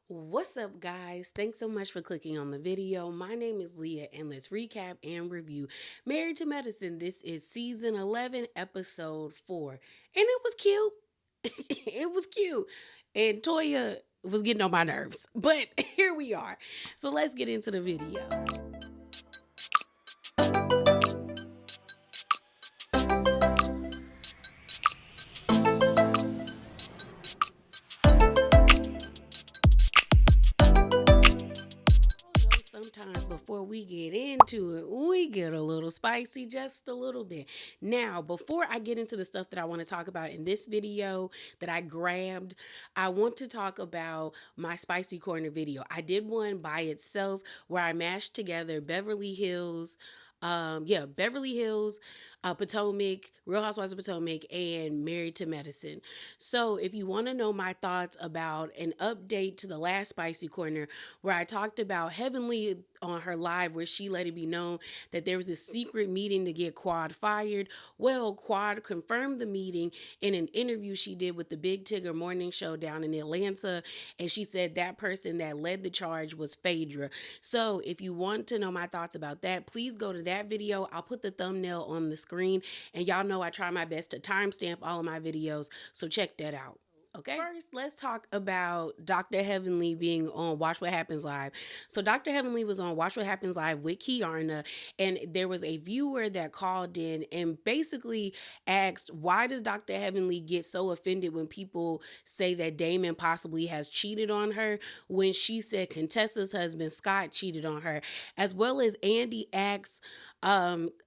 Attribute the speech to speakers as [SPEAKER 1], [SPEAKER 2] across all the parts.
[SPEAKER 1] What's up, guys? Thanks so much for clicking on the video. My name is Leah, and let's recap and review Married to Medicine. This is season 11, episode 4. And it was cute. It was cute. And Toya was getting on my nerves. But here we are. So let's get into the video. Sometimes before we get into it, we get a little spicy, just a little bit. Now, before I get into the stuff that I want to talk about in this video that I grabbed, I want to talk about my spicy corner video. I did one by itself where I mashed together Beverly Hills, Beverly Hills, Potomac, Real Housewives of Potomac, and Married to Medicine. So if you want to know my thoughts about an update to the last spicy corner, where I talked about Heavenly on her live, where she let it be known that there was this secret meeting to get Quad fired. Well, Quad confirmed the meeting in an interview she did with the Big Tigger morning show down in Atlanta, and she said that person that led the charge was Phaedra. So if you want to know my thoughts about that, please go to that video. I'll put the thumbnail on the screen, and y'all know I try my best to timestamp all of my videos, so check that out. Okay. First, let's talk about Dr. Heavenly being on Watch What Happens Live. So Dr. Heavenly was on Watch What Happens Live with Kiarna, and there was a viewer that called in and basically asked, why does Dr. Heavenly get so offended when people say that Damon possibly has cheated on her, when she said Contessa's husband Scott cheated on her, as well as Andy asked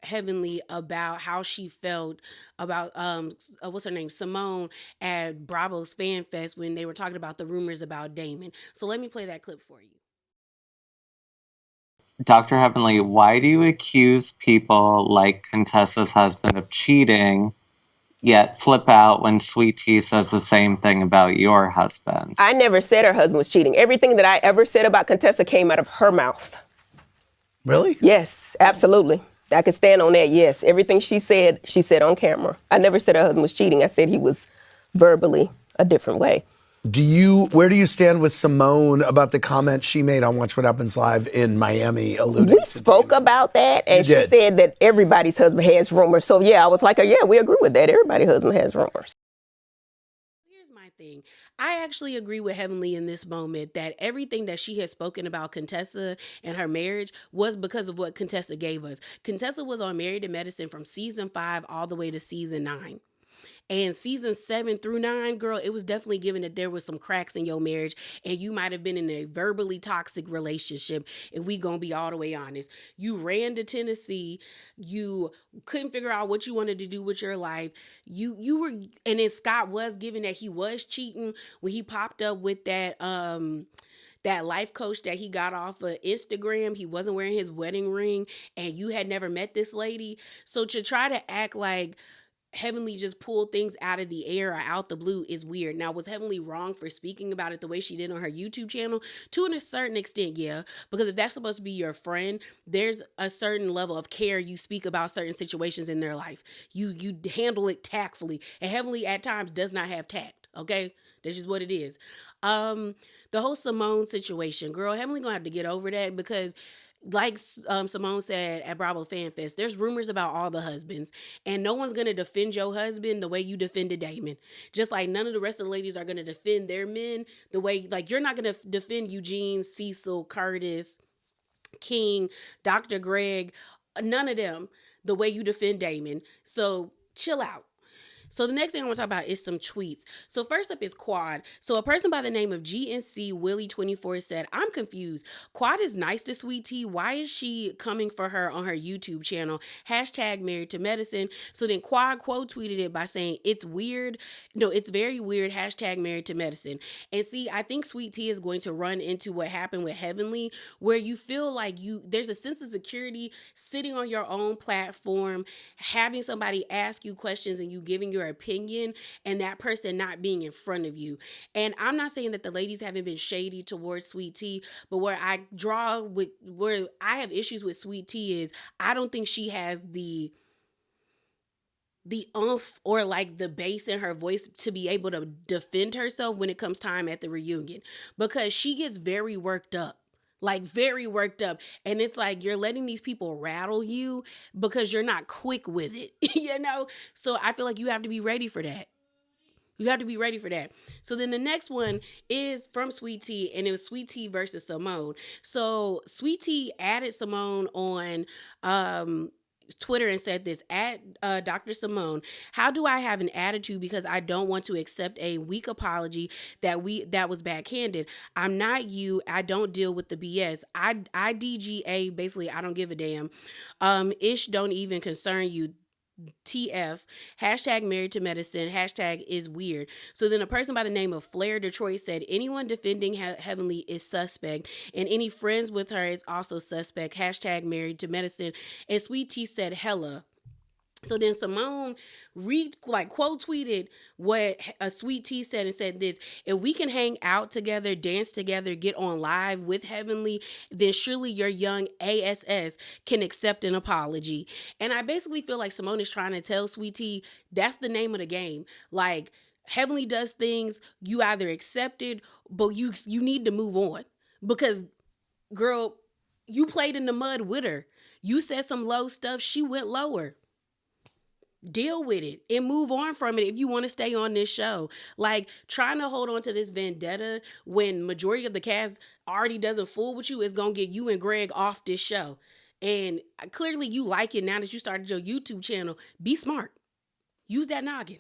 [SPEAKER 1] Heavenly about how she felt about what's her name, Simone, at Bravo's Fan Fest when they were talking about the rumors about Damon. So let me play that clip for you.
[SPEAKER 2] Dr. Heavenly, why do you accuse people like Contessa's husband of cheating, yet flip out when Sweet Tea says the same thing about your husband?
[SPEAKER 3] I never said her husband was cheating. Everything that I ever said about Contessa came out of her mouth.
[SPEAKER 4] Really?
[SPEAKER 3] Yes, absolutely. I can stand on that, yes. Everything she said on camera. I never said her husband was cheating. I said he was verbally a different way.
[SPEAKER 4] Where do you stand with Simone about the comment she made on Watch What Happens Live in Miami alluding
[SPEAKER 3] We
[SPEAKER 4] to
[SPEAKER 3] spoke
[SPEAKER 4] Damon?
[SPEAKER 3] about that, and she said that everybody's husband has rumors. So, yeah, I was like, yeah, we agree with that. Everybody's husband has rumors.
[SPEAKER 1] Here's my thing. I actually agree with Heavenly in this moment that everything that she has spoken about Contessa and her marriage was because of what Contessa gave us. Contessa was on Married to Medicine from season 5 all the way to season 9. And season 7 through 9, girl, it was definitely given that there was some cracks in your marriage, and you might have been in a verbally toxic relationship. If we gonna be all the way honest, you ran to Tennessee, you couldn't figure out what you wanted to do with your life. You were, and then Scott was given that he was cheating when he popped up with that life coach that he got off of Instagram. He wasn't wearing his wedding ring, and you had never met this lady. So to try to act like Heavenly just pulled things out of the air or out the blue is weird. Now, was Heavenly wrong for speaking about it the way she did on her YouTube channel? To a certain extent, yeah. Because if that's supposed to be your friend, there's a certain level of care you speak about certain situations in their life. You handle it tactfully. And Heavenly at times does not have tact. Okay? That's just what it is. The whole Simone situation, girl, Heavenly gonna have to get over that, because like Simone said at Bravo Fan Fest, there's rumors about all the husbands, and no one's gonna defend your husband the way you defended Damon. Just like none of the rest of the ladies are gonna defend their men the way, like, you're not gonna defend Eugene, Cecil, Curtis, King, Dr. Greg, none of them the way you defend Damon. So chill out. So the next thing I want to talk about is some tweets. So first up is Quad. So a person by the name of GNC Willie 24 said, "I'm confused. Quad is nice to Sweet Tea. Why is she coming for her on her YouTube channel? Hashtag Married to Medicine." So then Quad quote tweeted it by saying, "It's weird. No, it's very weird. Hashtag Married to Medicine." And see, I think Sweet Tea is going to run into what happened with Heavenly, where you feel like there's a sense of security sitting on your own platform, having somebody ask you questions and you giving your opinion, and that person not being in front of you. And I'm not saying that the ladies haven't been shady towards Sweet Tea, but where I have issues with Sweet Tea is I don't think she has the the oomph or like the bass in her voice to be able to defend herself when it comes time at the reunion, because she gets very worked up, like very worked up, and it's like you're letting these people rattle you because you're not quick with it. So I feel like you have to be ready for that. You have to be ready for that. So then the next one is from Sweet Tea, and it was Sweet Tea versus Simone. So Sweet Tea added Simone on Twitter and said this at Dr. Simone. How do I have an attitude because I don't want to accept a weak apology that was backhanded? I'm not you. I don't deal with the BS. IDGA, basically I don't give a damn. Ish don't even concern you. TF, hashtag married to medicine, hashtag is weird. So then a person by the name of Flair Detroit said, anyone defending Heavenly is suspect, and any friends with her is also suspect, hashtag married to medicine. And Sweet Tea said, hella. So then Simone quote tweeted what a Sweet Tea said and said this: if we can hang out together, dance together, get on live with Heavenly, then surely your young ASS can accept an apology. And I basically feel like Simone is trying to tell Sweet Tea that's the name of the game. Like, Heavenly does things, you either accept it, but you need to move on. Because, girl, you played in the mud with her. You said some low stuff, she went lower. Deal with it and move on from it if you want to stay on this show. Like, trying to hold on to this vendetta when majority of the cast already doesn't fool with you is gonna get you and Greg off this show. And clearly you like it now that you started your YouTube channel. Be smart. Use that noggin.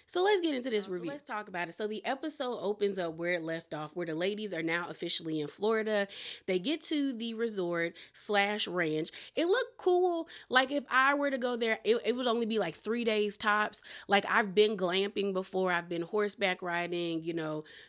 [SPEAKER 1] So let's get into this review. So let's talk about it. So the episode opens up where it left off, where the ladies are now officially in Florida. They get to the resort/ranch. It looked cool. Like, if I were to go there, it would only be like 3 days tops. Like, I've been glamping before. I've been horseback riding,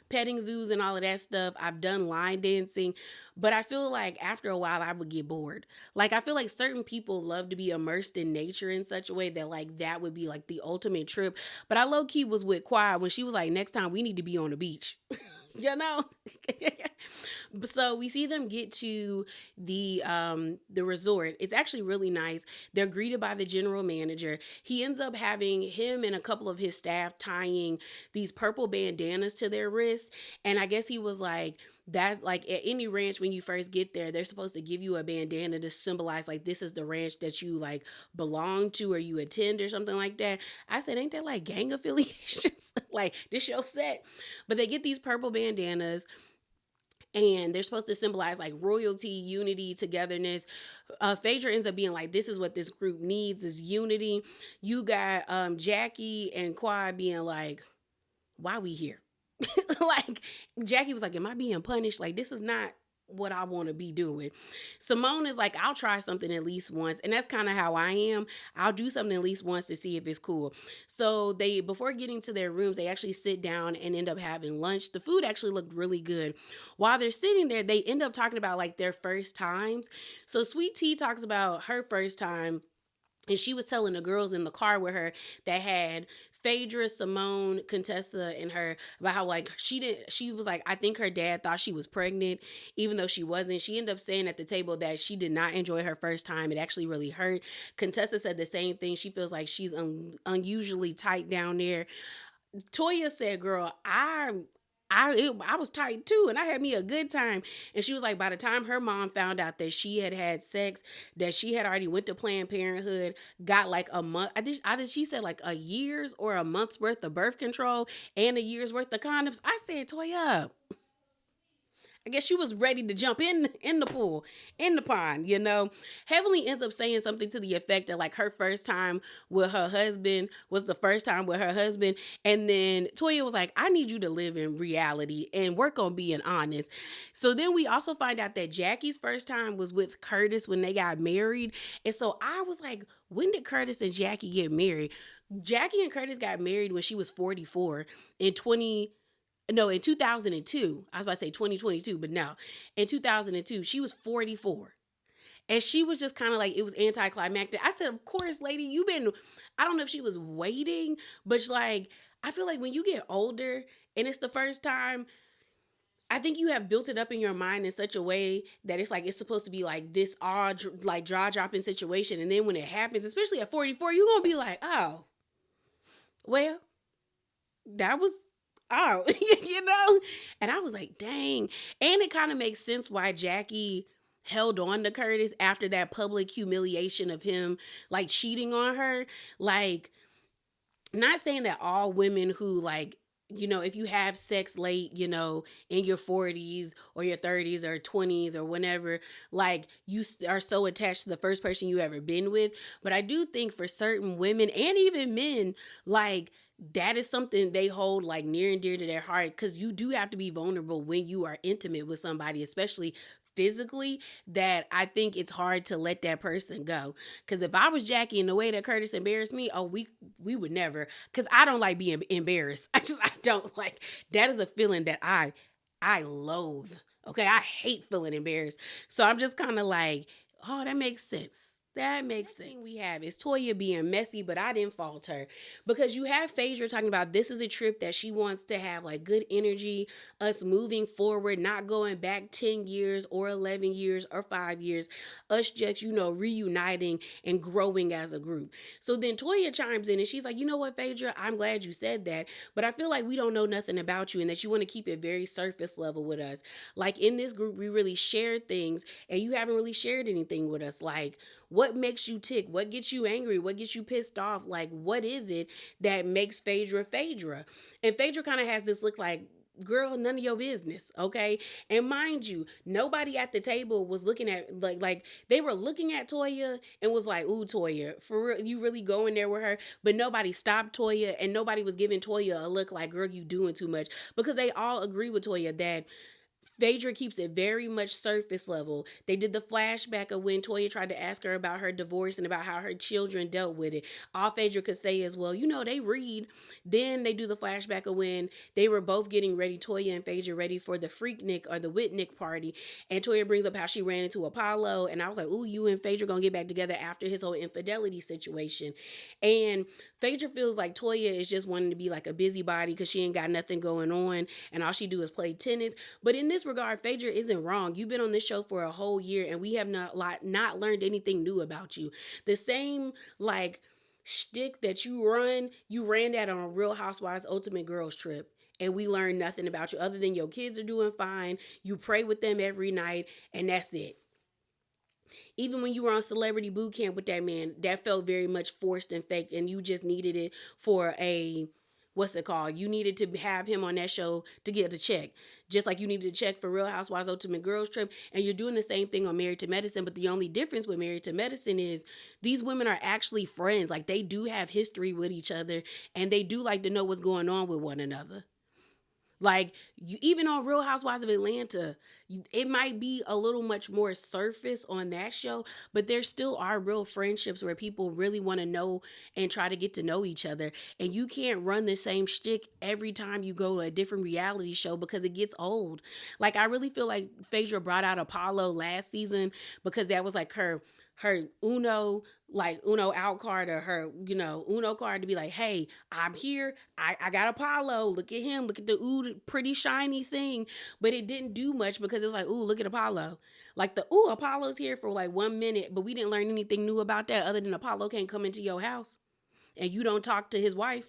[SPEAKER 1] petting zoos and all of that stuff. I've done line dancing. But I feel like after a while I would get bored. Like, I feel like certain people love to be immersed in nature in such a way that like that would be like the ultimate trip. But I low key was with Quad when she was like, next time we need to be on the beach. you know So we see them get to the resort. It's actually really nice. They're greeted by the general manager. He ends up having him and a couple of his staff tying these purple bandanas to their wrists, and I guess he was like, that, like, at any ranch when you first get there, they're supposed to give you a bandana to symbolize like this is the ranch that you like belong to or you attend or something like that. I said, ain't that like gang affiliations? Like, this your set. But they get these purple bandanas, and they're supposed to symbolize like royalty, unity, togetherness. Phaedra ends up being like, this is what this group needs, is unity. You got Jackie and Quad being like, why we here? Like, Jackie was like, am I being punished? Like, this is not what I want to be doing. Simone is like, I'll try something at least once. And that's kind of how I am. I'll do something at least once to see if it's cool. So they, before getting to their rooms, they actually sit down and end up having lunch. The food actually looked really good. While they're sitting there, they end up talking about like their first times. So Sweet Tea talks about her first time. And she was telling the girls in the car with her that had Phaedra, Simone, Contessa, and her about how like she was like, I think her dad thought she was pregnant, even though she wasn't. She ended up saying at the table that she did not enjoy her first time. It actually really hurt. Contessa said the same thing. She feels like she's unusually tight down there. Toya said, girl, I was tight too, and I had me a good time. And she was like, by the time her mom found out that she had had sex, that she had already went to Planned Parenthood, got like a month. She said like a year's or a month's worth of birth control and a year's worth of condoms. I said, Toya, I guess she was ready to jump in the pool, in the pond, Heavenly ends up saying something to the effect that like her first time with her husband was the first time with her husband. And then Toya was like, I need you to live in reality and work on being honest. So then we also find out that Jackie's first time was with Curtis when they got married. And so I was like, when did Curtis and Jackie get married? Jackie and Curtis got married when she was 44 in 2002. I was about to say 2022, but no. In 2002, she was 44. And she was just kind of like, it was anticlimactic. I said, of course, lady, I don't know if she was waiting, but like, I feel like when you get older and it's the first time, I think you have built it up in your mind in such a way that it's like it's supposed to be like this odd, like jaw dropping situation, and then when it happens, especially at 44, you're gonna be like, oh, well, that was oh, you know. And I was like, dang. And it kind of makes sense why Jackie held on to Curtis after that public humiliation of him like cheating on her. Like, not saying that all women who like, if you have sex late, in your 40s or your 30s or 20s or whenever, like you are so attached to the first person you ever been with. But I do think for certain women and even men, like that is something they hold like near and dear to their heart, because you do have to be vulnerable when you are intimate with somebody, especially physically, that I think it's hard to let that person go. Because if I was Jackie and the way that Curtis embarrassed me, oh, we would never. Because I don't like being embarrassed. I don't like, that is a feeling that I loathe. Okay, I hate feeling embarrassed. So I'm just kind of like, oh, that makes sense. That makes sense. Thing we have is Toya being messy, but I didn't fault her, because you have Phaedra talking about this is a trip that she wants to have like good energy, us moving forward, not going back 10 years or 11 years or 5 years, us just, reuniting and growing as a group. So then Toya chimes in and she's like, you know what, Phaedra, I'm glad you said that, but I feel like we don't know nothing about you and that you want to keep it very surface level with us. Like in this group, we really shared things and you haven't really shared anything with us. Like, what makes you tick? What gets you angry? What gets you pissed off? Like, what is it that makes Phaedra Phaedra? And Phaedra kind of has this look like, girl, none of your business, okay? And mind you, nobody at the table was looking at, like they were looking at Toya and was like, ooh, Toya, for real, you really going there with her? But nobody stopped Toya, and nobody was giving Toya a look like, girl, you doing too much, because they all agree with Toya that Phaedra keeps it very much surface level. They did the flashback of when Toya tried to ask her about her divorce and about how her children dealt with it. All Phaedra could say is, well, they read. Then they do the flashback of when they were both getting ready, Toya and Phaedra, ready for the Freaknik or the Whitnick party. And Toya brings up how she ran into Apollo. And I was like, ooh, you and Phaedra gonna get back together after his whole infidelity situation. And Phaedra feels like Toya is just wanting to be like a busybody because she ain't got nothing going on. And all she do is play tennis. But in this regard, Phaedra isn't wrong. You've been on this show for a whole year and we have not learned anything new about you. The same like shtick that you ran that on Real Housewives Ultimate Girls Trip. And we learned nothing about you other than your kids are doing fine. You pray with them every night, and that's it. Even when you were on Celebrity Boot Camp with that man, that felt very much forced and fake, and you just needed it for a, what's it called? You needed to have him on that show to get a check. Just like you needed a check for Real Housewives Ultimate Girls Trip. And you're doing the same thing on Married to Medicine. But the only difference with Married to Medicine is these women are actually friends. Like they do have history with each other. And they do like to know what's going on with one another. Like, even on Real Housewives of Atlanta, it might be a little much more surface on that show, but there still are real friendships where people really want to know and try to get to know each other. And you can't run the same shtick every time you go to a different reality show because it gets old. Like, I really feel like Phaedra brought out Apollo last season because that was like her Uno out card, or her, Uno card to be like, hey, I'm here. I got Apollo. Look at him. Look at the pretty shiny thing. But it didn't do much because it was like, ooh, look at Apollo. Like Apollo's here for like 1 minute, but we didn't learn anything new about that other than Apollo can't come into your house and you don't talk to his wife.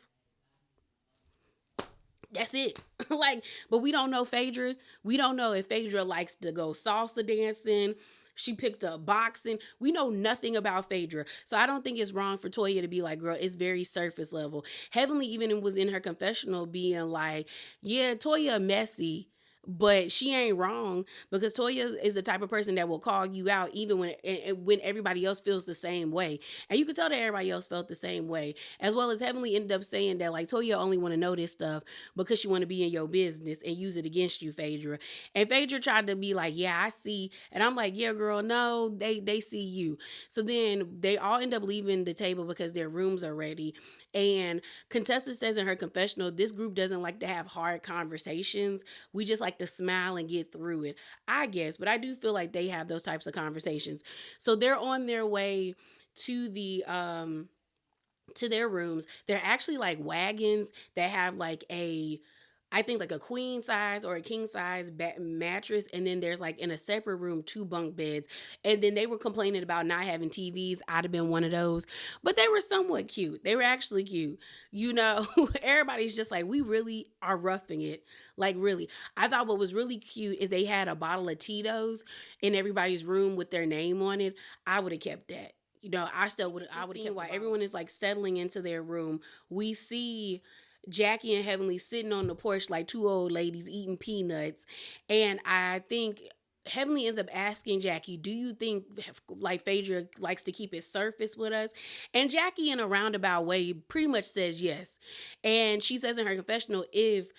[SPEAKER 1] That's it. Like, but we don't know Phaedra. We don't know if Phaedra likes to go salsa dancing. She picked up boxing. We know nothing about Phaedra. So I don't think it's wrong for Toya to be like, girl, it's very surface level. Heavenly even was in her confessional being like, yeah, Toya messy, but she ain't wrong, because Toya is the type of person that will call you out even when everybody else feels the same way. And you can tell that everybody else felt the same way. As well as Heavenly ended up saying that like Toya only want to know this stuff because she want to be in your business and use it against you, Phaedra. And Phaedra tried to be like, yeah, I see. And I'm like, yeah, girl, no, they see you. So then they all end up leaving the table because their rooms are ready. And Contessa says in her confessional, this group doesn't like to have hard conversations. We just like to smile and get through it, I guess. But I do feel like they have those types of conversations. So they're on their way to their rooms. They're actually like wagons that have like a I think like a queen size or a king size mattress, and then there's like in a separate room 2 bunk beds. And then they were complaining about not having TVs. I'd have been one of those, but they were somewhat cute. They were actually cute. You know, everybody's just like, we really are roughing it. Like really, I thought what was really cute is they had a bottle of Tito's in everybody's room with their name on it. I would have kept that. You know, I still would. I would have kept. While everyone is like settling into their room, we see Jackie and Heavenly sitting on the porch like two old ladies eating peanuts. And I think Heavenly ends up asking Jackie, do you think like Phaedra likes to keep his surface with us? And Jackie, in a roundabout way, pretty much says yes. And she says in her confessional, if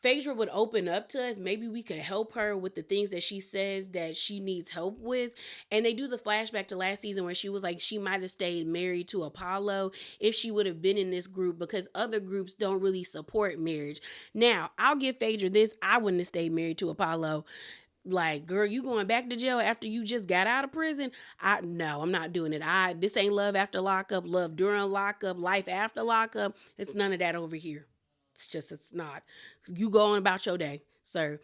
[SPEAKER 1] Phaedra would open up to us, maybe we could help her with the things that she says that she needs help with. And they do the flashback to last season where she was like, she might have stayed married to Apollo if she would have been in this group, because other groups don't really support marriage. Now, I'll give Phaedra this. I wouldn't have stayed married to Apollo. Like, girl, you going back to jail after you just got out of prison? No, I'm not doing it. This ain't love after lockup, love during lockup, life after lockup. It's none of that over here. It's not. You going about your day, sir.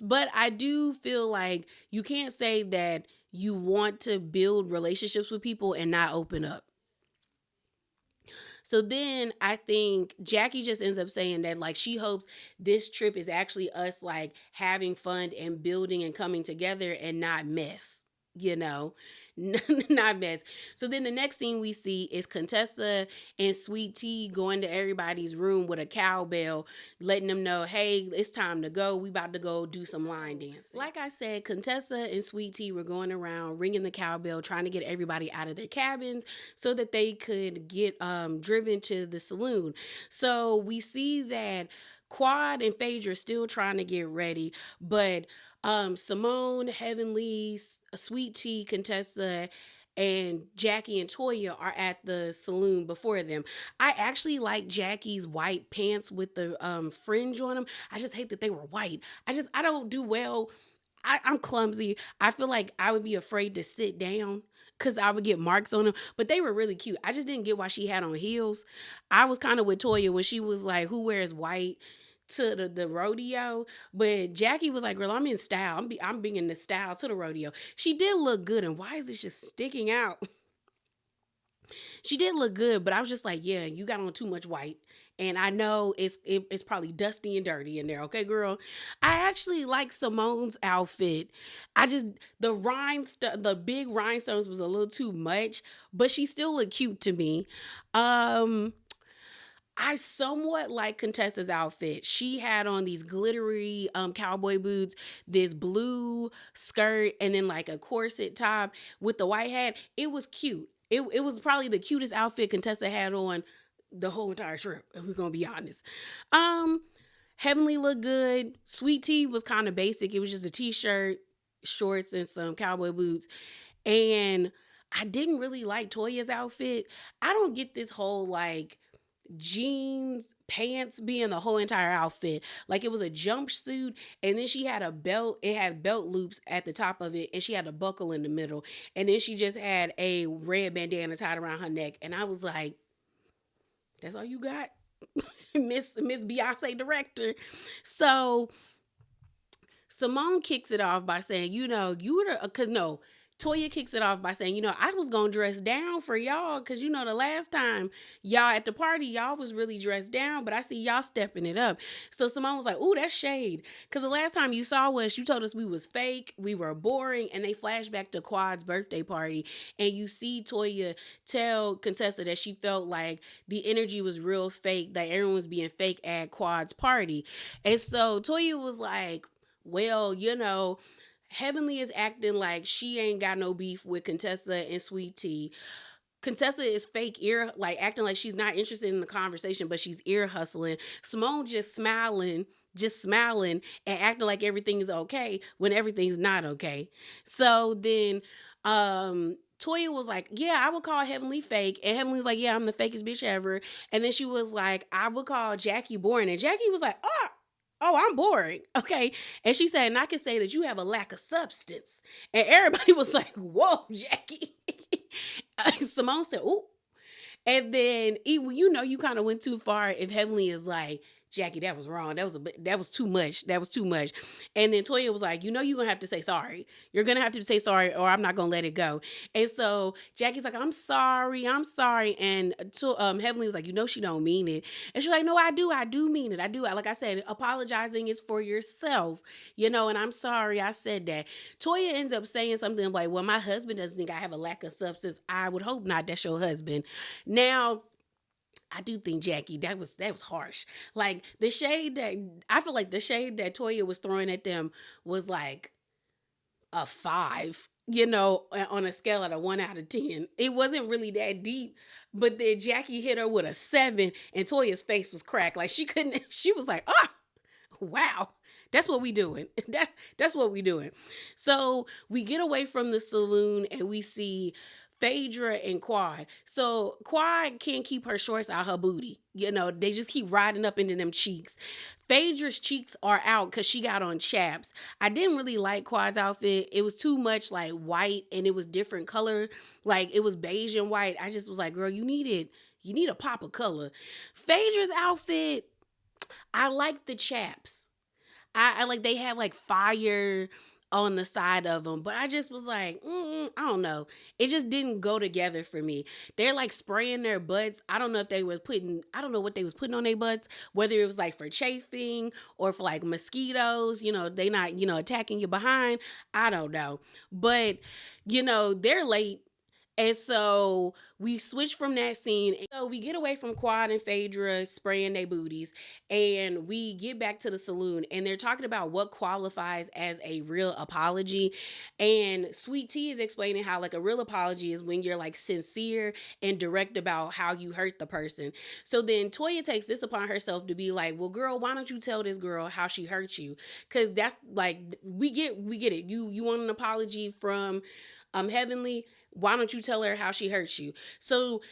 [SPEAKER 1] But I do feel like you can't say that you want to build relationships with people and not open up. So then I think Jackie just ends up saying that like she hopes this trip is actually us like having fun and building and coming together and not mess. You know, not mess. So then the next scene we see is Contessa and Sweet Tea going to everybody's room with a cowbell, letting them know, hey, it's time to go. We about to go do some line dancing. Like I said, Contessa and Sweet Tea were going around ringing the cowbell, trying to get everybody out of their cabins so that they could get driven to the saloon. So we see that Quad and Phaedra are still trying to get ready, but Simone, Heavenly, Sweet Tea, Contessa, and Jackie and Toya are at the saloon before them. I actually like Jackie's white pants with the fringe on them. I just hate that they were white. I don't do well. I'm clumsy. I feel like I would be afraid to sit down because I would get marks on them. But they were really cute. I just didn't get why she had on heels. I was kind of with Toya when she was like, who wears white to the rodeo? But Jackie was like, girl, I'm in style. I'm being in the style to the rodeo. She did look good. And why is this just sticking out? She did look good, but I was just like, yeah, you got on too much white. And I know it's probably dusty and dirty in there. Okay, girl. I actually like Simone's outfit. The big rhinestones was a little too much, but she still looked cute to me. I somewhat like Contessa's outfit. She had on these glittery cowboy boots, this blue skirt, and then like a corset top with the white hat. It was cute. It was probably the cutest outfit Contessa had on the whole entire trip, if we're gonna be honest. Heavenly looked good. Sweet Tea was kind of basic. It was just a t-shirt, shorts, and some cowboy boots. And I didn't really like Toya's outfit. I don't get this whole like jeans, pants being the whole entire outfit. Like it was a jumpsuit, and then she had a belt. It had belt loops at the top of it, and she had a buckle in the middle. And then she just had a red bandana tied around her neck. And I was like, that's all you got? Miss Beyonce director. So Simone kicks it off by saying, Toya kicks it off by saying, I was going to dress down for y'all because, the last time y'all at the party, y'all was really dressed down, but I see y'all stepping it up. So Simone was like, ooh, that's shade. Because the last time you saw us, you told us we was fake, we were boring, and they flash back to Quad's birthday party. And you see Toya tell Contessa that she felt like the energy was real fake, that everyone was being fake at Quad's party. And so Toya was like, well, Heavenly is acting like she ain't got no beef with Contessa and Sweet Tea. Contessa is acting like she's not interested in the conversation, but she's ear hustling. Simone just smiling and acting like everything is okay when everything's not okay. So then Toya was like, yeah, I would call Heavenly fake. And Heavenly was like, yeah, I'm the fakest bitch ever. And then she was like, I would call Jackie boring. And Jackie was like, oh, I'm boring. Okay. And she said, and I can say that you have a lack of substance. And everybody was like, whoa, Jackie. Simone said, ooh. And then, you kind of went too far if Heavenly is like, Jackie, that was wrong. That was too much. That was too much. And then Toya was like, you're gonna have to say sorry. You're gonna have to say sorry, or I'm not gonna let it go. And so Jackie's like, I'm sorry. And Heavenly was like, she don't mean it. And she's like, no, I do mean it. I do. Like I said, apologizing is for yourself, and I'm sorry I said that. Toya ends up saying something like, well, my husband doesn't think I have a lack of substance. I would hope not. That's your husband. Now, I do think, Jackie, that was harsh. Like the shade that I feel like the shade that Toya was throwing at them was like a 5, on a scale of 1 out of 10. It wasn't really that deep, but then Jackie hit her with a 7, and Toya's face was cracked. Like she couldn't. She was like, wow. That's what we doing. That's what we doing. So we get away from the saloon and we see Phaedra and Quad. So Quad can't keep her shorts out her booty. They just keep riding up into them cheeks. Phaedra's cheeks are out because she got on chaps. I didn't really like Quad's outfit. It was too much like white, and it was different color. Like it was beige and white. I just was like, girl, you need a pop of color. Phaedra's outfit, I like the chaps. I like they had like fire on the side of them, but I just was like, I don't know. It just didn't go together for me. They're like spraying their butts. I don't know what they was putting on their butts, whether it was like for chafing or for like mosquitoes, they not, attacking you behind. I don't know. But, they're late. And so we switch from that scene. And so we get away from Quad and Phaedra spraying their booties, and we get back to the saloon, and they're talking about what qualifies as a real apology. And Sweet Tea is explaining how like a real apology is when you're like sincere and direct about how you hurt the person. So then Toya takes this upon herself to be like, well, girl, why don't you tell this girl how she hurt you? Because that's like, we get it. You want an apology from Heavenly? Why don't you tell her how she hurts you? So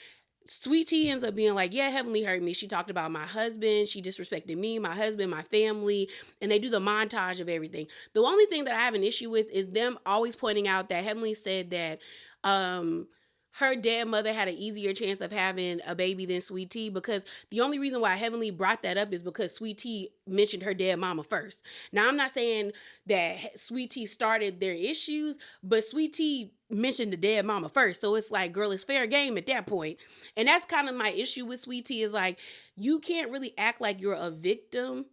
[SPEAKER 1] Sweet Tea ends up being like, yeah, Heavenly hurt me. She talked about my husband. She disrespected me, my husband, my family. And they do the montage of everything. The only thing that I have an issue with is them always pointing out that Heavenly said that her dead mother had an easier chance of having a baby than Sweet Tea, because the only reason why Heavenly brought that up is because Sweet Tea mentioned her dead mama first. Now, I'm not saying that Sweet Tea started their issues, but Sweet Tea mentioned the dead mama first. So it's like, girl, it's fair game at that point. And that's kind of my issue with Sweet Tea, is like, you can't really act like you're a victim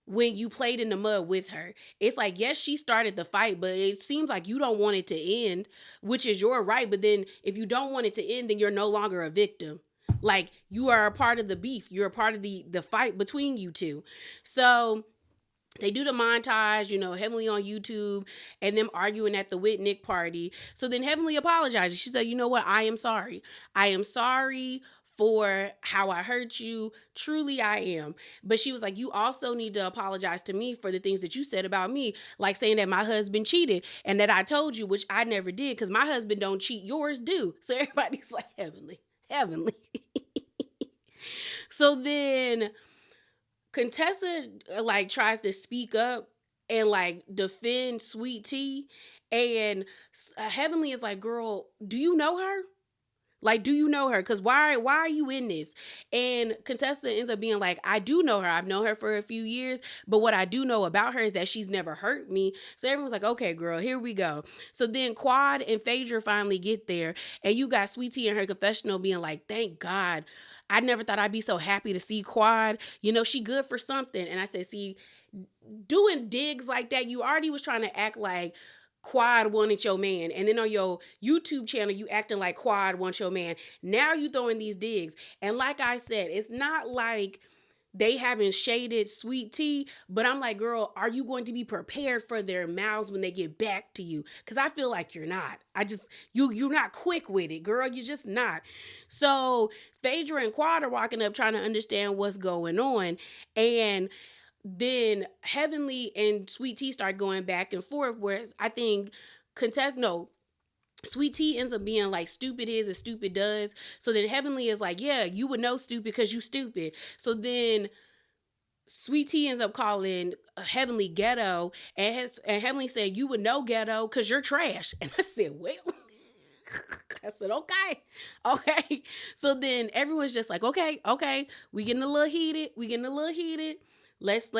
[SPEAKER 1] when you played in the mud with her. It's like, yes, she started the fight, but it seems like you don't want it to end, which is your right. But then if you don't want it to end, then you're no longer a victim. Like, you are a part of the beef. You're a part of the fight between you two. So they do the montage, Heavenly on YouTube and them arguing at the Whitnick party. So then Heavenly apologizes. She said, you know what? I am sorry. I am sorry for how I hurt you. Truly, I am. But she was like, you also need to apologize to me for the things that you said about me, like saying that my husband cheated and that I told you, which I never did, because my husband don't cheat, yours do. So everybody's like, Heavenly. So then Contessa like tries to speak up and like defend Sweet Tea, and Heavenly is like, girl, do you know her? Like, do you know her? Because why are you in this? And Contessa ends up being like, I do know her. I've known her for a few years. But what I do know about her is that she's never hurt me. So everyone's like, okay, girl, here we go. So then Quad and Phaedra finally get there. And you got Sweet Tea in her confessional being like, thank God. I never thought I'd be so happy to see Quad. She good for something. And I said, see, doing digs like that, you already was trying to act like Quad wanted your man, and then on your YouTube channel you acting like Quad wants your man. Now you throwing these digs, and like I said, it's not like they haven't shaded Sweet Tea, but I'm like, girl, are you going to be prepared for their mouths when they get back to you? Because I feel like you're not. You're not quick with it, girl. You're just not. So Phaedra and Quad are walking up trying to understand what's going on, and then Heavenly and Sweet Tea start going back and forth, where I think Sweet Tea ends up being like, stupid is as stupid does. So then Heavenly is like, yeah, you would know stupid because you stupid. So then Sweet Tea ends up calling Heavenly ghetto, and Heavenly said, you would know ghetto because you're trash. And I said, well, I said, okay, okay. So then everyone's just like, okay, okay, we getting a little heated. We getting a little heated. Let's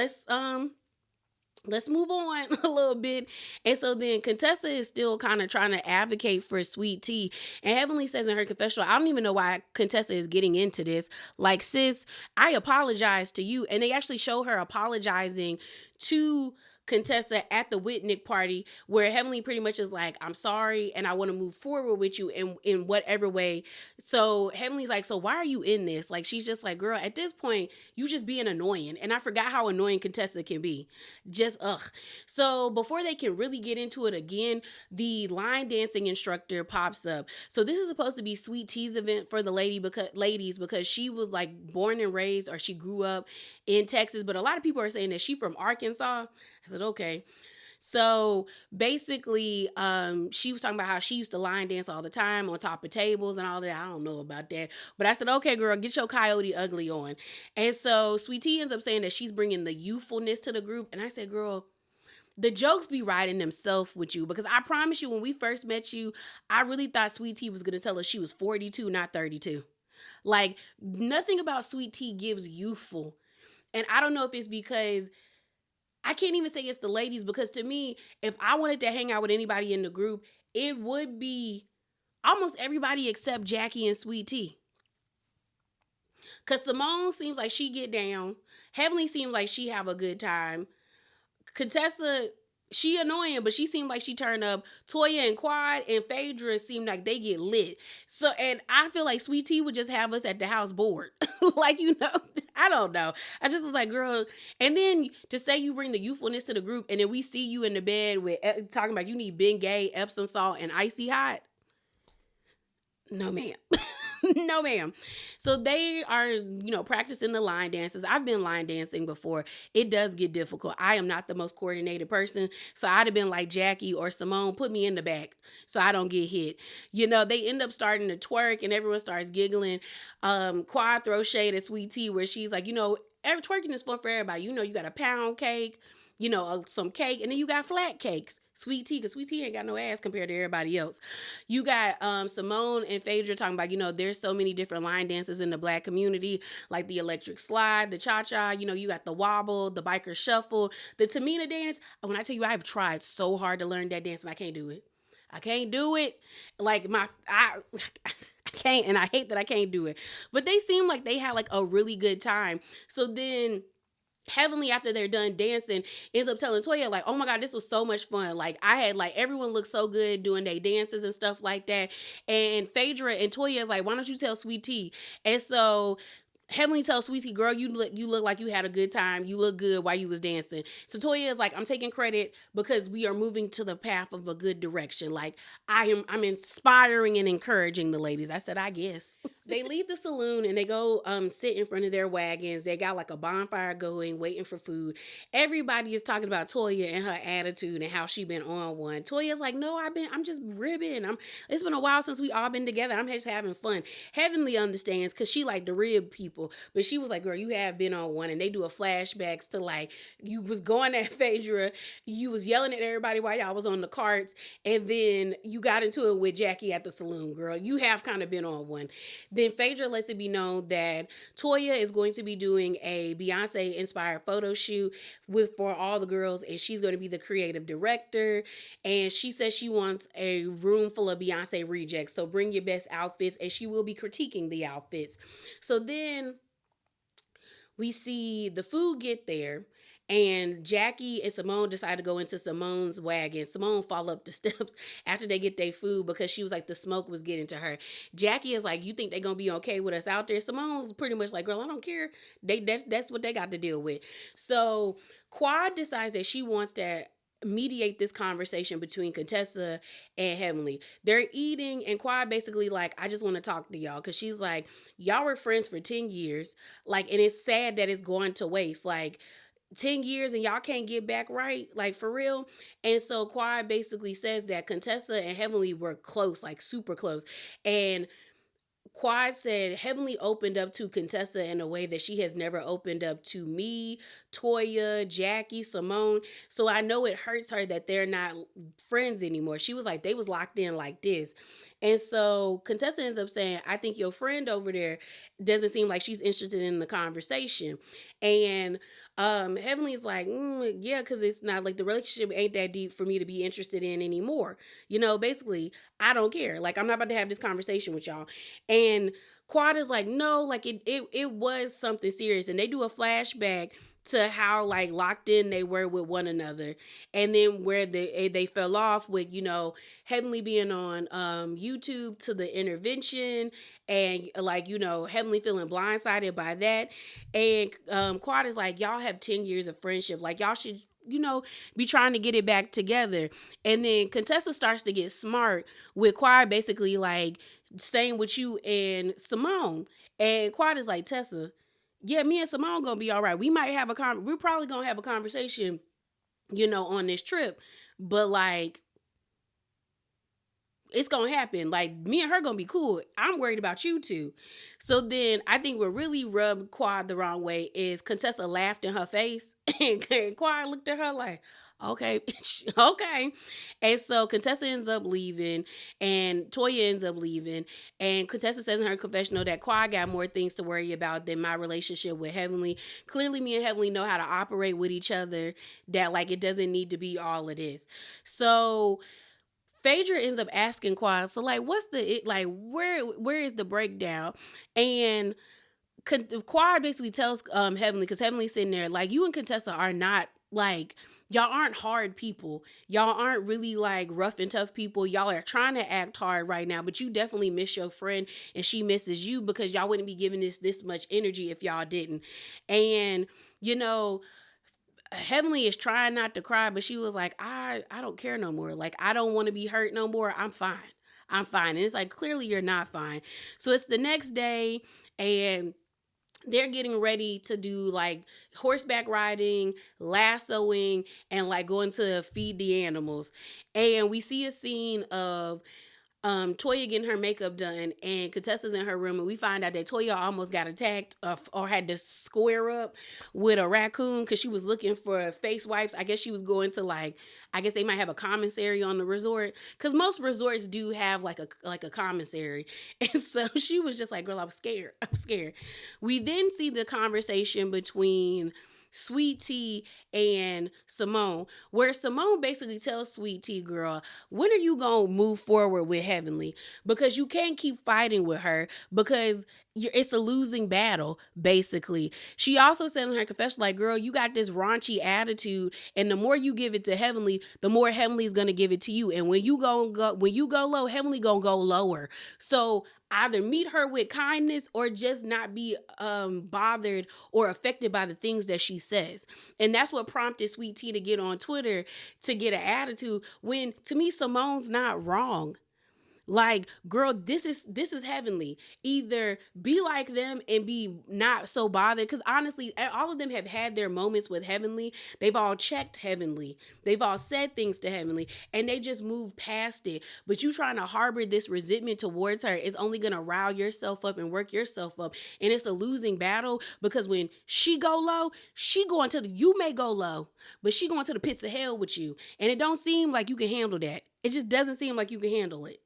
[SPEAKER 1] move on a little bit. And so then Contessa is still kind of trying to advocate for Sweet Tea. And Heavenly says in her confessional, I don't even know why Contessa is getting into this. Like, sis, I apologize to you. And they actually show her apologizing to Contessa at the Whitnick party, where Heavenly pretty much is like, I'm sorry and I want to move forward with you in whatever way. So Heavenly's like, so why are you in this? Like, she's just like, girl, at this point, you just being annoying. And I forgot how annoying Contessa can be. Just ugh. So before they can really get into it again, the line dancing instructor pops up. So this is supposed to be Sweet Tea's event for the ladies because she was like born and raised, or she grew up in Texas, but a lot of people are saying that she from Arkansas. I said, okay. So basically, she was talking about how she used to line dance all the time on top of tables and all that. I don't know about that. But I said, okay, girl, get your Coyote Ugly on. And so Sweet Tea ends up saying that she's bringing the youthfulness to the group. And I said, girl, the jokes be riding themselves with you, because I promise you, when we first met you, I really thought Sweet Tea was going to tell us she was 42, not 32. Like, nothing about Sweet Tea gives youthful. And I don't know if it's because I can't even say it's the ladies, because to me, if I wanted to hang out with anybody in the group, it would be almost everybody except Jackie and Sweet Tea. Because Simone seems like she get down. Heavenly seems like she have a good time. Contessa, she annoying, but she seemed like she turned up. Toya and Quad and Phaedra seem like they get lit. So, and I feel like Sweet Tea would just have us at the house bored. Like, I don't know. I just was like, girl. And then to say you bring the youthfulness to the group, and then we see you in the bed with talking about you need Bengay, Epsom salt, and icy hot. No, ma'am. No, ma'am. So they are, practicing the line dances. I've been line dancing before. It does get difficult. I am not the most coordinated person. So I'd have been like Jackie or Simone, put me in the back so I don't get hit. They end up starting to twerk and everyone starts giggling. Quad throws shade at Sweet Tea, where she's like, twerking is fun for everybody. You got a pound cake, some cake, and then you got flat cakes. Sweet Tea, because Sweet Tea ain't got no ass compared to everybody else. You got Simone and Phaedra talking about, there's so many different line dances in the Black community, like the electric slide, the cha-cha, you got the wobble, the biker shuffle, the Tamina dance. When I tell you, I've tried so hard to learn that dance and I can't do it. I can't do it. Like I can't, and I hate that I can't do it. But they seem like they had like a really good time. So then Heavenly, after they're done dancing, ends up telling Toya, like, oh my God, this was so much fun. Like, I had, like, everyone looked so good doing their dances and stuff like that. And Phaedra and Toya is like, why don't you tell Sweet Tea? And so Heavenly tells Sweet Tea, girl, you look like you had a good time. You look good while you was dancing. So Toya is like, I'm taking credit because we are moving to the path of a good direction. Like, I'm inspiring and encouraging the ladies. I said, I guess. They leave the saloon and they go sit in front of their wagons. They got like a bonfire going, waiting for food. Everybody is talking about Toya and her attitude and how she been on one. Toya's like, no, I'm just ribbing. It's been a while since we all been together. I'm just having fun. Heavenly understands because she like to rib people. But she was like, girl, you have been on one. And they do a flashbacks to like, you was going at Phaedra. You was yelling at everybody while y'all was on the carts. And then you got into it with Jackie at the saloon, girl. You have kind of been on one. Then Phaedra lets it be known that Toya is going to be doing a Beyonce-inspired photo shoot for all the girls, and she's going to be the creative director. And she says she wants a room full of Beyonce rejects, so bring your best outfits, and she will be critiquing the outfits. So then we see the food get there, and Jackie and Simone decide to go into Simone's wagon. Simone fall up the steps after they get their food because she was like, the smoke was getting to her. Jackie is like, you think they're going to be okay with us out there? Simone's pretty much like, girl, I don't care. That's what they got to deal with. So Quad decides that she wants to mediate this conversation between Contessa and Heavenly. They're eating, and Quad basically like, I just want to talk to y'all, because she's like, y'all were friends for 10 years. Like, and it's sad that it's going to waste. Like, 10 years and y'all can't get back right, like for real. And so Quad basically says that Contessa and Heavenly were close, like super close. And Quad said Heavenly opened up to Contessa in a way that she has never opened up to me, Toya, Jackie, Simone. So I know it hurts her that they're not friends anymore. She was like, they was locked in like this. And so Contessa ends up saying, I think your friend over there doesn't seem like she's interested in the conversation. And Heavenly's like, yeah, because it's not like the relationship ain't that deep for me to be interested in anymore. Basically, I don't care. Like, I'm not about to have this conversation with y'all. And Quad is like, no, like it was something serious. And they do a flashback to how like locked in they were with one another, and then where they fell off with Heavenly being on YouTube to the intervention, and like Heavenly feeling blindsided by that. And Quad is like, y'all have 10 years of friendship, like y'all should be trying to get it back together. And then Contessa starts to get smart with Quad, basically like saying with you and Simone. And Quad is like, Tessa, yeah, me and Simone gonna be all right. We might have we're probably gonna have a conversation, on this trip, but like it's gonna happen. Like me and her gonna be cool. I'm worried about you two. So then I think what really rubbed Quad the wrong way is Contessa laughed in her face, and Quad looked at her like, okay, okay. And so Contessa ends up leaving, and Toya ends up leaving, and Contessa says in her confessional that Quad got more things to worry about than my relationship with Heavenly. Clearly, me and Heavenly know how to operate with each other. That like it doesn't need to be all it is. So Phaedra ends up asking Quad, so like, what's like, where is the breakdown? And Quad basically tells Heavenly, because Heavenly's sitting there like, you and Contessa are not like, y'all aren't hard people. Y'all aren't really like rough and tough people. Y'all are trying to act hard right now, but you definitely miss your friend, and she misses you, because y'all wouldn't be giving this much energy if y'all didn't. And Heavenly is trying not to cry, but she was like, I don't care no more. Like, I don't want to be hurt no more. I'm fine. I'm fine. And it's like, clearly you're not fine. So it's the next day, and they're getting ready to do like horseback riding, lassoing, and like going to feed the animals. And we see a scene of Toya getting her makeup done, and Contessa's in her room, and we find out that Toya almost got attacked or had to square up with a raccoon because she was looking for face wipes. I guess she was going to I guess they might have a commissary on the resort, because most resorts do have like a commissary. And so she was just like, girl, I'm scared. I'm scared. We then see the conversation between Sweet Tea and Simone, where Simone basically tells Sweet Tea, girl, when are you gonna move forward with Heavenly? Because you can't keep fighting with her, because it's a losing battle, basically. She also said in her confession, like, girl, you got this raunchy attitude, and the more you give it to Heavenly, the more Heavenly's gonna give it to you. And when you go low, Heavenly gonna go lower. So either meet her with kindness or just not be bothered or affected by the things that she says. And that's what prompted Sweet Tea to get on Twitter to get an attitude, when to me Simone's not wrong. Like, girl, this is Heavenly. Either be like them and be not so bothered, because honestly, all of them have had their moments with Heavenly. They've all checked Heavenly. They've all said things to Heavenly, and they just move past it. But you trying to harbor this resentment towards her is only gonna rile yourself up and work yourself up, and it's a losing battle, because when she go low, you may go low, but she going to the pits of hell with you, and it don't seem like you can handle that. It just doesn't seem like you can handle it.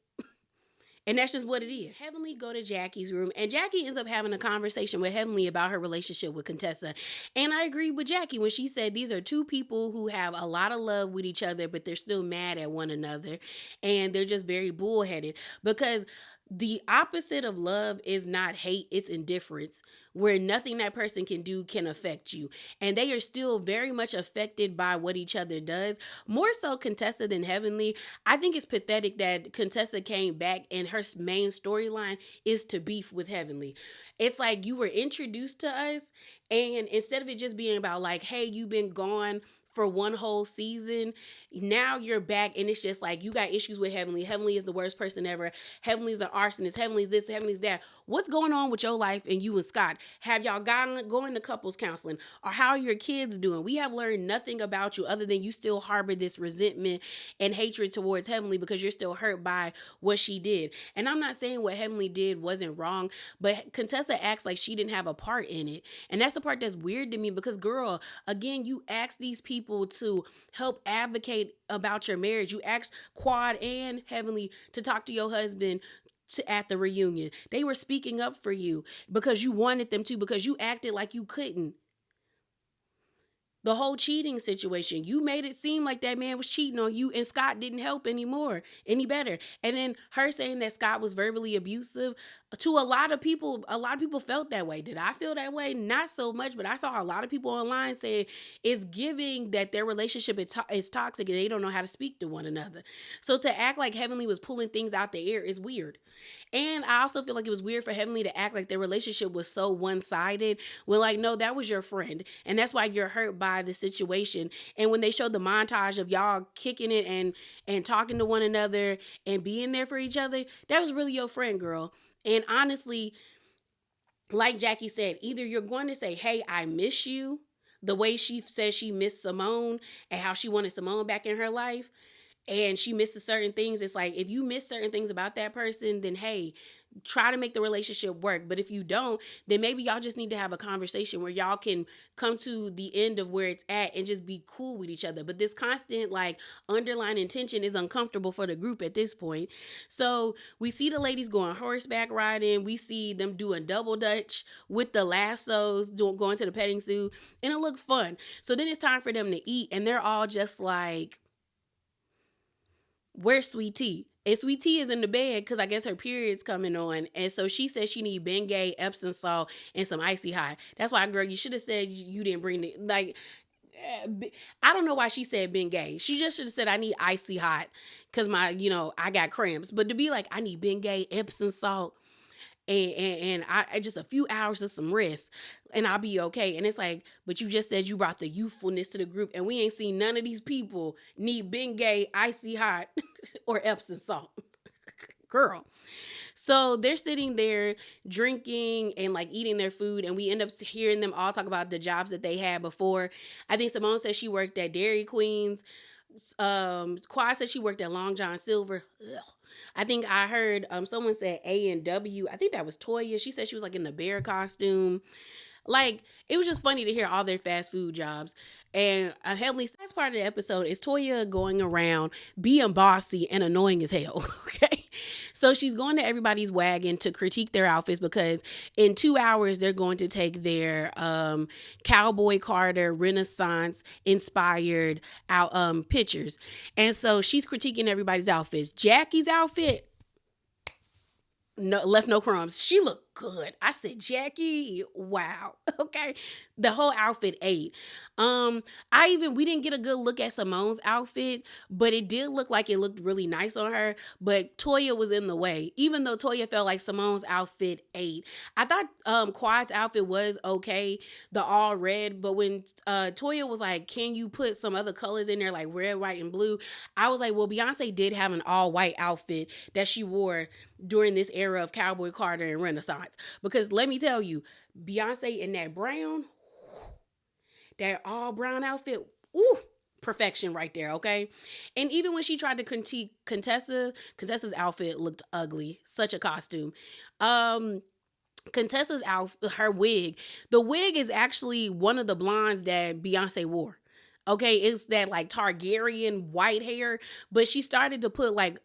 [SPEAKER 1] And that's just what it is. Heavenly go to Jackie's room, and Jackie ends up having a conversation with Heavenly about her relationship with Contessa. And I agree with Jackie when she said these are two people who have a lot of love with each other, but they're still mad at one another. And they're just very bullheaded, because the opposite of love is not hate, it's indifference, where nothing that person can do can affect you. And they are still very much affected by what each other does. More so Contessa than Heavenly. I think it's pathetic that Contessa came back and her main storyline is to beef with Heavenly. It's like you were introduced to us, and instead of it just being about like, hey, you've been gone for one whole season, now you're back, and it's just like you got issues with Heavenly. Heavenly is the worst person ever. Heavenly's an arsonist. Heavenly's this, Heavenly's that. What's going on with your life and you and Scott? Have y'all going to couples counseling? Or how are your kids doing? We have learned nothing about you other than you still harbor this resentment and hatred towards Heavenly because you're still hurt by what she did. And I'm not saying what Heavenly did wasn't wrong, but Contessa acts like she didn't have a part in it. And that's the part that's weird to me, because girl, again, you ask these people people to help advocate about your marriage. You asked Quad and Heavenly to talk to your husband at the reunion. They were speaking up for you because you wanted them to, because you acted like you couldn't. The whole cheating situation, you made it seem like that man was cheating on you, and Scott didn't help any better. And then her saying that Scott was verbally abusive to a lot of people. A lot of people felt that way. Did I feel that way? Not so much, but I saw a lot of people online saying it's giving that their relationship is toxic and they don't know how to speak to one another. So to act like Heavenly was pulling things out the air is weird. And I also feel like it was weird for Heavenly to act like their relationship was so one-sided. When, like, no, that was your friend, and that's why you're hurt by the situation. And when they showed the montage of y'all kicking it and talking to one another and being there for each other, that was really your friend, girl. And honestly, like Jackie said, either you're going to say, hey, I miss you, the way she says she missed Simone and how she wanted Simone back in her life, and she misses certain things. It's like, if you miss certain things about that person, then hey, try to make the relationship work. But if you don't, then maybe y'all just need to have a conversation where y'all can come to the end of where it's at and just be cool with each other. But this constant like underlying tension is uncomfortable for the group at this point. So we see the ladies going horseback riding. We see them doing double dutch with the lassos, going to the petting zoo, and it looked fun. So then it's time for them to eat, and they're all just like, where's Sweet Tea? And Sweet Tea is in the bed because I guess her period's coming on. And so she says she need Bengay, Epsom salt, and some icy hot. That's why, girl, you should have said you didn't bring it. Like, I don't know why she said Bengay. She just should have said I need icy hot because I got cramps. But to be like, I need Bengay, Epsom salt, and I just a few hours of some rest and I'll be okay. And it's like, but you just said you brought the youthfulness to the group, and we ain't seen none of these people need Bengay, icy hot, or Epsom salt. Girl. So they're sitting there drinking and like eating their food, and we end up hearing them all talk about the jobs that they had before. I think Simone said she worked at Dairy Queen's. Quad said she worked at Long John Silver. Ugh. I think I heard someone said A&W. I think that was Toya. She said she was like in the bear costume. Like, it was just funny to hear all their fast food jobs. And Heavenly, that's part of the episode is Toya going around being bossy and annoying as hell. Okay. So she's going to everybody's wagon to critique their outfits because in 2 hours they're going to take their Cowboy Carter Renaissance inspired out pictures. And so she's critiquing everybody's outfits. Jackie's outfit, left no crumbs. She looked good. I said, Jackie, wow. Okay. The whole outfit ate. We didn't get a good look at Simone's outfit, but it did look like it looked really nice on her. But Toya was in the way, even though Toya felt like Simone's outfit ate. I thought Quad's outfit was okay, the all red, but when Toya was like, can you put some other colors in there like red, white, and blue? I was like, well, Beyonce did have an all white outfit that she wore during this era of Cowboy Carter and Renaissance. Because let me tell you, Beyonce in that brown, that all brown outfit, ooh, perfection right there, okay? And even when she tried to critique Contessa's outfit looked ugly. Such a costume. Contessa's outfit, her wig, the wig is actually one of the blondes that Beyonce wore. Okay, it's that like Targaryen white hair, but she started to put like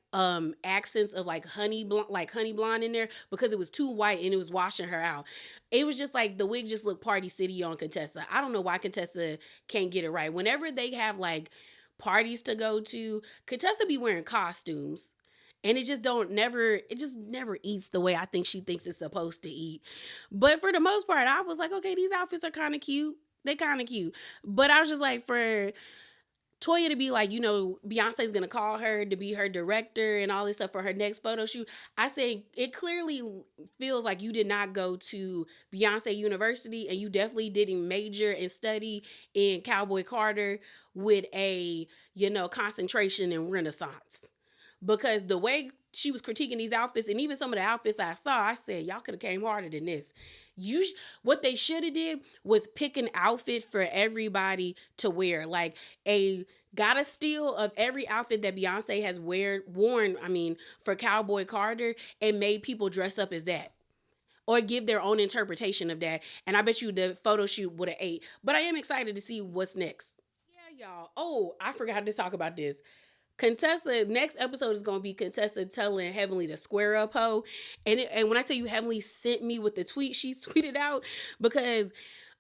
[SPEAKER 1] accents of like honey blonde in there because it was too white and it was washing her out. It was just like the wig just looked Party City on Contessa. I don't know why Contessa can't get it right. Whenever they have like parties to go to, Contessa be wearing costumes. And it just never eats the way I think she thinks it's supposed to eat. But for the most part, I was like, okay, these outfits are kind of cute. They kind of cute. But I was just like, for Toya to be like, Beyonce's going to call her to be her director and all this stuff for her next photo shoot. I say it clearly feels like you did not go to Beyonce University and you definitely didn't major and study in Cowboy Carter with a, concentration in Renaissance. Because the way she was critiquing these outfits, and even some of the outfits I saw, I said, y'all could have came harder than this. What they should have did was pick an outfit for everybody to wear. Like got a steal of every outfit that Beyonce has worn, for Cowboy Carter, and made people dress up as that. Or give their own interpretation of that. And I bet you the photo shoot would have ate. But I am excited to see what's next. y'all. Oh, I forgot to talk about this. Contessa, next episode is gonna be Contessa telling Heavenly to square up, ho. And when I tell you, Heavenly sent me with the tweet she tweeted out because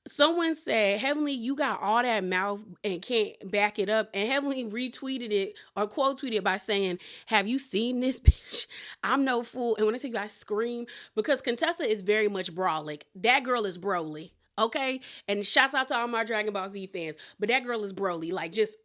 [SPEAKER 1] someone said, Heavenly, you got all that mouth and can't back it up. And Heavenly retweeted it or quote tweeted by saying, have you seen this bitch? I'm no fool. And when I tell you, I scream because Contessa is very much brolic. That girl is Broly. Okay. And shouts out to all my Dragon Ball Z fans. But that girl is Broly. Like just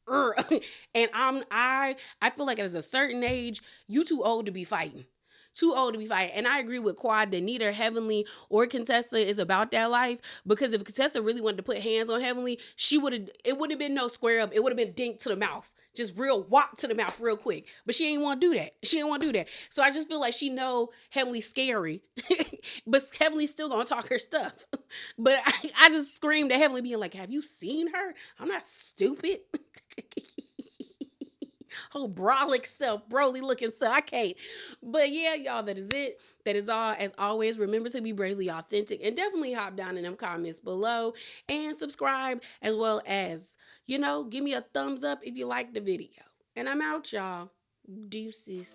[SPEAKER 1] and I feel like at a certain age, you too old to be fighting. Too old to be fighting. And I agree with Quad that neither Heavenly or Contessa is about that life. Because if Contessa really wanted to put hands on Heavenly, it would have been no square up. It would have been dink to the mouth. Just real whop to the mouth real quick. But she ain't want to do that. She ain't want to do that. So I just feel like she know Heavenly's scary. But Heavenly's still gonna talk her stuff. But I just screamed at Heavenly being like, have you seen her? I'm not stupid. Oh, brolic self, broly looking self. I can't. But yeah, y'all, that is it. That is all. As always, remember to be bravely authentic and definitely hop down in them comments below and subscribe, as well as, give me a thumbs up if you like the video. And I'm out, y'all. Deuces.